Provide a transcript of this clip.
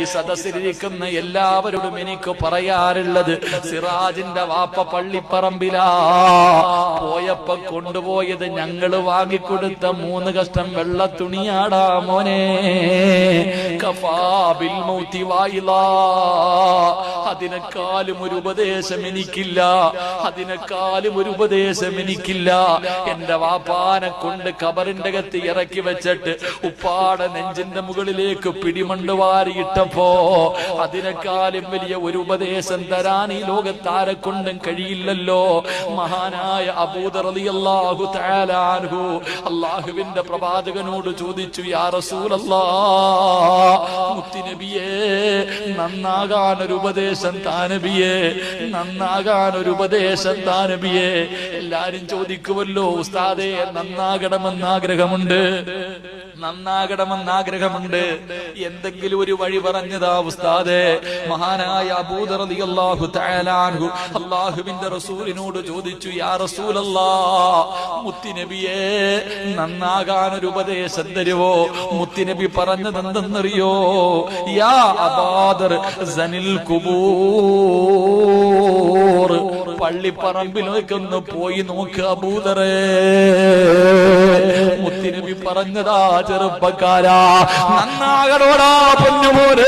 ഈ സദസ്സിലിരിക്കുന്ന എല്ലാവരോടും എനിക്ക് പറയാറുള്ളത്, സിറാജിന്റെ വാപ്പ പള്ളിപ്പറമ്പിലാ പോയപ്പോ കൊണ്ടുപോയത് ഞങ്ങള് വാങ്ങിക്കൊടുത്ത 3 കഷ്ടം വെള്ള തുണിയാടാ മോനെ. കഫാ ബിൽ മൗതി വായിലാ, അതിനേക്കാളും ഒരു ഉപദേശം എനിക്കില്ല, അതിനേക്കാളും ഒരു ഉപദേശം എനിക്കില്ല. എന്റെ വാപ്പാനെ കൊണ്ട് ഖബറിന്റെ അകത്ത് ഇറക്കി വെച്ചിട്ട് ഉപ്പാടെ നെഞ്ചിന്റെ മുകളിലേക്ക് പിടിമണ്ട് വാരിയിട്ടപ്പോ അതിനേക്കാളും വലിയ ഒരു ഉപദേശം തരാൻ ഈ ലോകത്താരെ കൊണ്ടും കഴിയില്ലല്ലോ. മഹാനായ അബൂദർ റളിയല്ലാഹു തആല അൻഹു അല്ലാഹുവിന്റെ പ്രവാചകനോട് ചോദിച്ചു, യാ റസൂലല്ലാഹ്, മുത്തുനബിയേ നന്നാകാൻ ഒരു ഉപദേശം താ നബിയേ, നന്നാകാൻ ഒരു ഉപദേശം താ നബിയേ. എല്ലാരും ചോദിക്കുമല്ലോ, ഉസ്താദേ നന്നാകണമെന്ന് ആഗ്രഹമുണ്ട്, നന്നാകണമെന്ന് ആഗ്രഹമുണ്ട്, എന്തെങ്കിലും ഒരു വഴി പറഞ്ഞതാ ഉസ്താദേ. മഹാനായ അബൂദർ റളിയല്ലാഹു തആല അൻഹു അല്ലാഹുവിന്റെ റസൂലിനോട് ചോദിച്ചു, യാ റസൂലല്ലാഹ്, മുത്തുനബിയേ നന്നാകാൻ ഒരു ഉപദേശം തരുവോ? മുത്തുനബി പറഞ്ഞത് എന്തെന്നറിയോ? യാ അബൂദർ സനിൽ ഖുബൂർ, പള്ളിപ്പറമ്പിലേക്കൊന്ന് പോയി നോക്ക് അബൂദറേ. മുത്തുനബി പറഞ്ഞതാ, ചെറുപ്പക്കാരാ നന്നാകണോടാ പൊന്നുപോലെ.